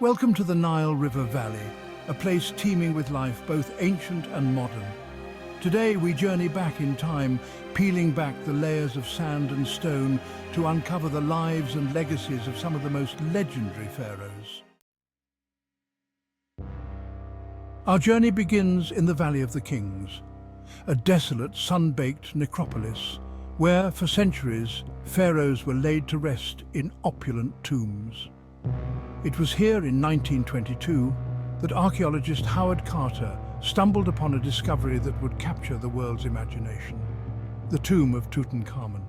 Welcome to the Nile River Valley, a place teeming with life, both ancient and modern. Today we journey back in time, peeling back the layers of sand and stone to uncover the lives and legacies of some of the most legendary pharaohs. Our journey begins in the Valley of the Kings, a desolate, sun-baked necropolis where, for centuries, pharaohs were laid to rest in opulent tombs. It was here in 1922 that archaeologist Howard Carter stumbled upon a discovery that would capture the world's imagination: the tomb of Tutankhamun.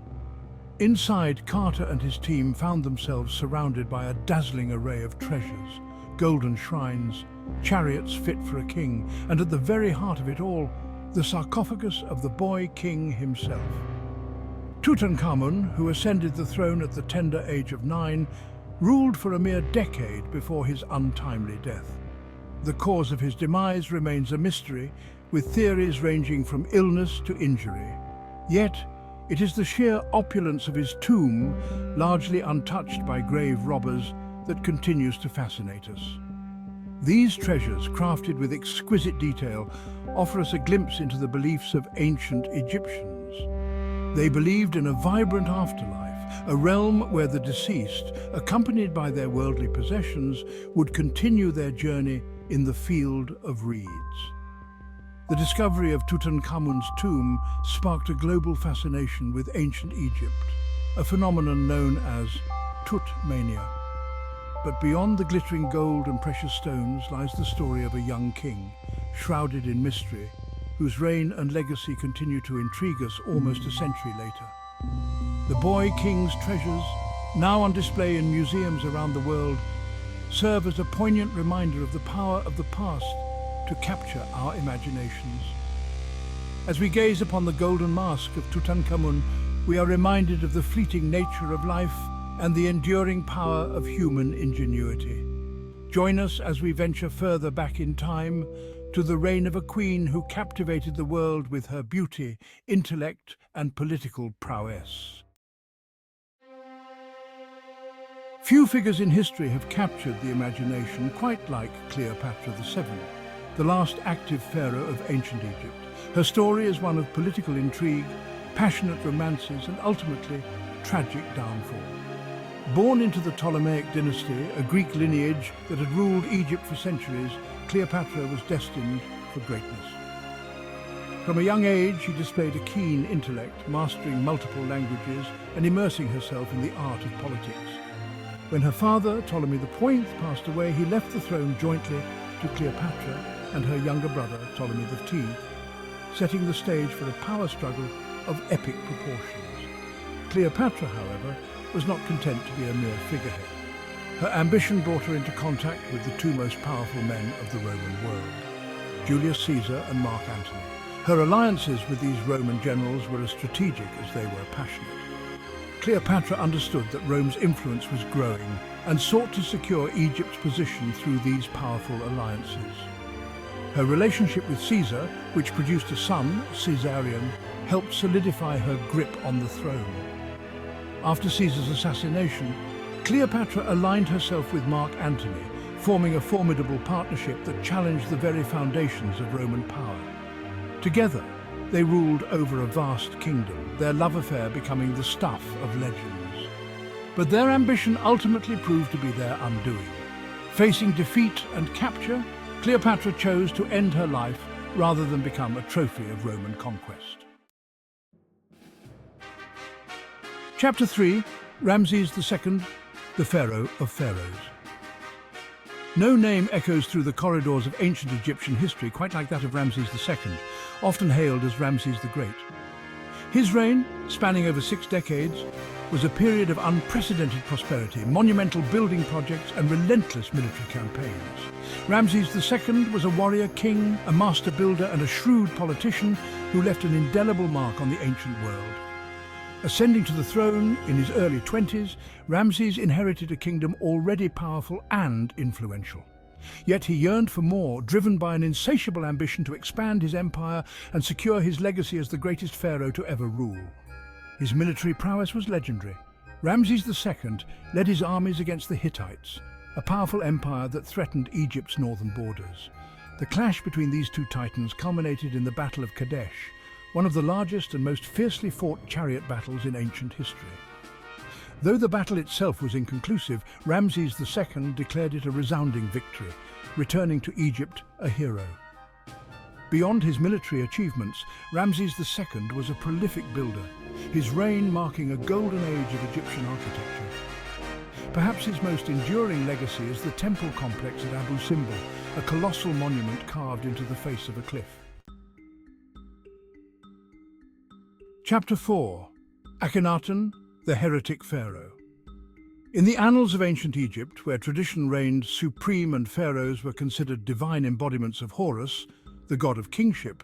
Inside, Carter and his team found themselves surrounded by a dazzling array of treasures, golden shrines, chariots fit for a king, and at the very heart of it all, the sarcophagus of the boy king himself. Tutankhamun, who ascended the throne at the tender age of 9, ruled for a mere decade before his untimely death. The cause of his demise remains a mystery, with theories ranging from illness to injury. Yet, it is the sheer opulence of his tomb, largely untouched by grave robbers, that continues to fascinate us. These treasures, crafted with exquisite detail, offer us a glimpse into the beliefs of ancient Egyptians. They believed in a vibrant afterlife, a realm where the deceased, accompanied by their worldly possessions, would continue their journey in the field of reeds. The discovery of Tutankhamun's tomb sparked a global fascination with ancient Egypt, a phenomenon known as Tut-mania. But beyond the glittering gold and precious stones lies the story of a young king, shrouded in mystery, whose reign and legacy continue to intrigue us almost a century later. The boy king's treasures, now on display in museums around the world, serve as a poignant reminder of the power of the past to capture our imaginations. As we gaze upon the golden mask of Tutankhamun, we are reminded of the fleeting nature of life and the enduring power of human ingenuity. Join us as we venture further back in time to the reign of a queen who captivated the world with her beauty, intellect, and political prowess. Few figures in history have captured the imagination quite like Cleopatra VII, the last active pharaoh of ancient Egypt. Her story is one of political intrigue, passionate romances, and ultimately tragic downfall. Born into the Ptolemaic dynasty, a Greek lineage that had ruled Egypt for centuries, Cleopatra was destined for greatness. From a young age, she displayed a keen intellect, mastering multiple languages and immersing herself in the art of politics. When her father, Ptolemy IX, passed away, he left the throne jointly to Cleopatra and her younger brother, Ptolemy X, setting the stage for a power struggle of epic proportions. Cleopatra, however, was not content to be a mere figurehead. Her ambition brought her into contact with the two most powerful men of the Roman world, Julius Caesar and Mark Antony. Her alliances with these Roman generals were as strategic as they were passionate. Cleopatra understood that Rome's influence was growing and sought to secure Egypt's position through these powerful alliances. Her relationship with Caesar, which produced a son, Caesarion, helped solidify her grip on the throne. After Caesar's assassination, Cleopatra aligned herself with Mark Antony, forming a formidable partnership that challenged the very foundations of Roman power. Together, they ruled over a vast kingdom, their love affair becoming the stuff of legends. But their ambition ultimately proved to be their undoing. Facing defeat and capture, Cleopatra chose to end her life rather than become a trophy of Roman conquest. Chapter 3, Ramses II, the Pharaoh of Pharaohs. No name echoes through the corridors of ancient Egyptian history quite like that of Ramses II, often hailed as Ramses the Great. His reign, spanning over 6 decades, was a period of unprecedented prosperity, monumental building projects, and relentless military campaigns. Ramses II was a warrior king, a master builder, and a shrewd politician who left an indelible mark on the ancient world. Ascending to the throne in his early 20s, Ramses inherited a kingdom already powerful and influential. Yet he yearned for more, driven by an insatiable ambition to expand his empire and secure his legacy as the greatest pharaoh to ever rule. His military prowess was legendary. Ramses II led his armies against the Hittites, a powerful empire that threatened Egypt's northern borders. The clash between these two titans culminated in the Battle of Kadesh, one of the largest and most fiercely fought chariot battles in ancient history. Though the battle itself was inconclusive, Ramses II declared it a resounding victory, returning to Egypt a hero. Beyond his military achievements, Ramses II was a prolific builder, his reign marking a golden age of Egyptian architecture. Perhaps his most enduring legacy is the temple complex at Abu Simbel, a colossal monument carved into the face of a cliff. Chapter 4. Akhenaten, the Heretic Pharaoh. In the annals of ancient Egypt, where tradition reigned supreme and pharaohs were considered divine embodiments of Horus, the god of kingship,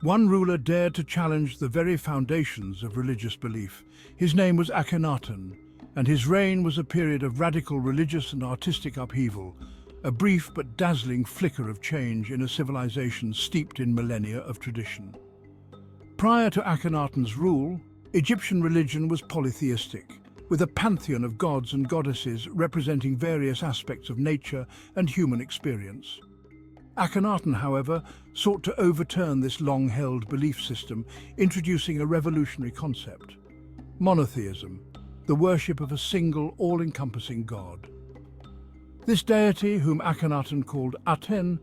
one ruler dared to challenge the very foundations of religious belief. His name was Akhenaten, and his reign was a period of radical religious and artistic upheaval, a brief but dazzling flicker of change in a civilization steeped in millennia of tradition. Prior to Akhenaten's rule, Egyptian religion was polytheistic, with a pantheon of gods and goddesses representing various aspects of nature and human experience. Akhenaten, however, sought to overturn this long-held belief system, introducing a revolutionary concept: monotheism, the worship of a single, all-encompassing god. This deity, whom Akhenaten called Aten,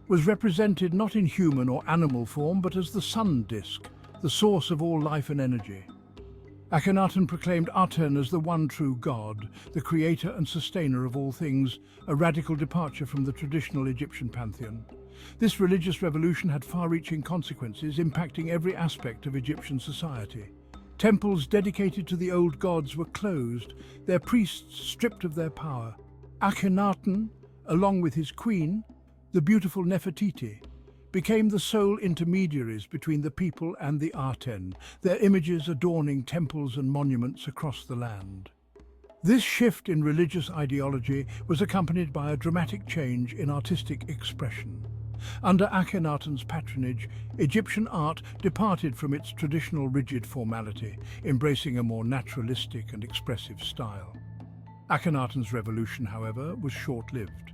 was represented not in human or animal form, but as the sun disk, the source of all life and energy. Akhenaten proclaimed Aten as the one true god, the creator and sustainer of all things, a radical departure from the traditional Egyptian pantheon. This religious revolution had far-reaching consequences, impacting every aspect of Egyptian society. Temples dedicated to the old gods were closed, their priests stripped of their power. Akhenaten, along with his queen, the beautiful Nefertiti, became the sole intermediaries between the people and the Aten, their images adorning temples and monuments across the land. This shift in religious ideology was accompanied by a dramatic change in artistic expression. Under Akhenaten's patronage, Egyptian art departed from its traditional rigid formality, embracing a more naturalistic and expressive style. Akhenaten's revolution, however, was short-lived.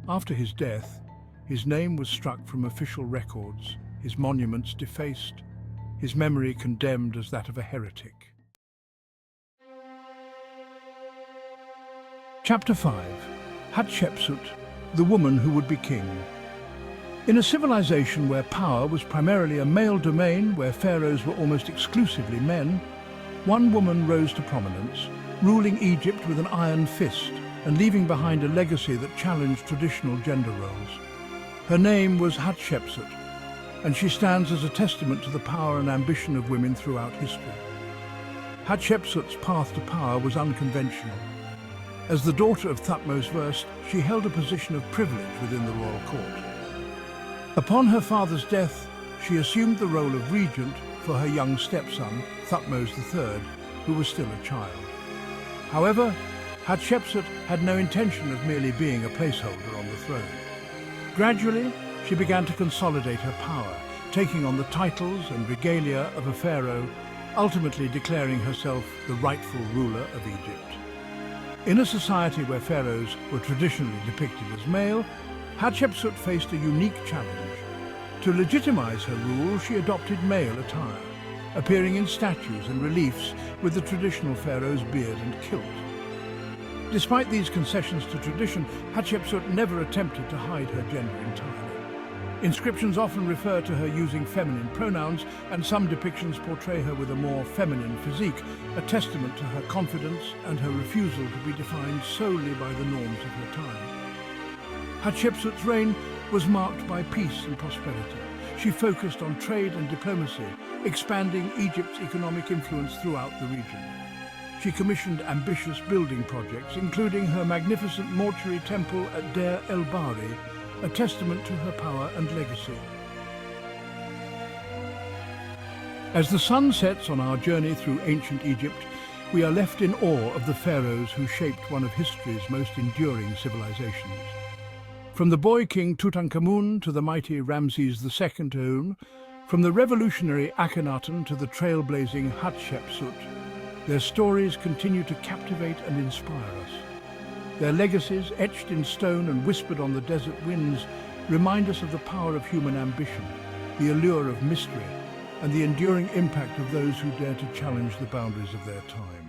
After his death, his name was struck from official records, his monuments defaced, his memory condemned as that of a heretic. Chapter 5. Hatshepsut, the woman who would be king. In a civilization where power was primarily a male domain, where pharaohs were almost exclusively men, one woman rose to prominence, ruling Egypt with an iron fist and leaving behind a legacy that challenged traditional gender roles. Her name was Hatshepsut, and she stands as a testament to the power and ambition of women throughout history. Hatshepsut's path to power was unconventional. As the daughter of Thutmose I, she held a position of privilege within the royal court. Upon her father's death, she assumed the role of regent for her young stepson, Thutmose III, who was still a child. However, Hatshepsut had no intention of merely being a placeholder on the throne. Gradually, she began to consolidate her power, taking on the titles and regalia of a pharaoh, ultimately declaring herself the rightful ruler of Egypt. In a society where pharaohs were traditionally depicted as male, Hatshepsut faced a unique challenge. To legitimize her rule, she adopted male attire, appearing in statues and reliefs with the traditional pharaoh's beard and kilt. Despite these concessions to tradition, Hatshepsut never attempted to hide her gender entirely. Inscriptions often refer to her using feminine pronouns, and some depictions portray her with a more feminine physique, a testament to her confidence and her refusal to be defined solely by the norms of her time. Hatshepsut's reign was marked by peace and prosperity. She focused on trade and diplomacy, expanding Egypt's economic influence throughout the region. She commissioned ambitious building projects, including her magnificent mortuary temple at Deir el-Bahri, a testament to her power and legacy. As the sun sets on our journey through ancient Egypt, we are left in awe of the pharaohs who shaped one of history's most enduring civilizations. From the boy king Tutankhamun to the mighty Ramses II, from the revolutionary Akhenaten to the trailblazing Hatshepsut, their stories continue to captivate and inspire us. Their legacies, etched in stone and whispered on the desert winds, remind us of the power of human ambition, the allure of mystery, and the enduring impact of those who dare to challenge the boundaries of their time.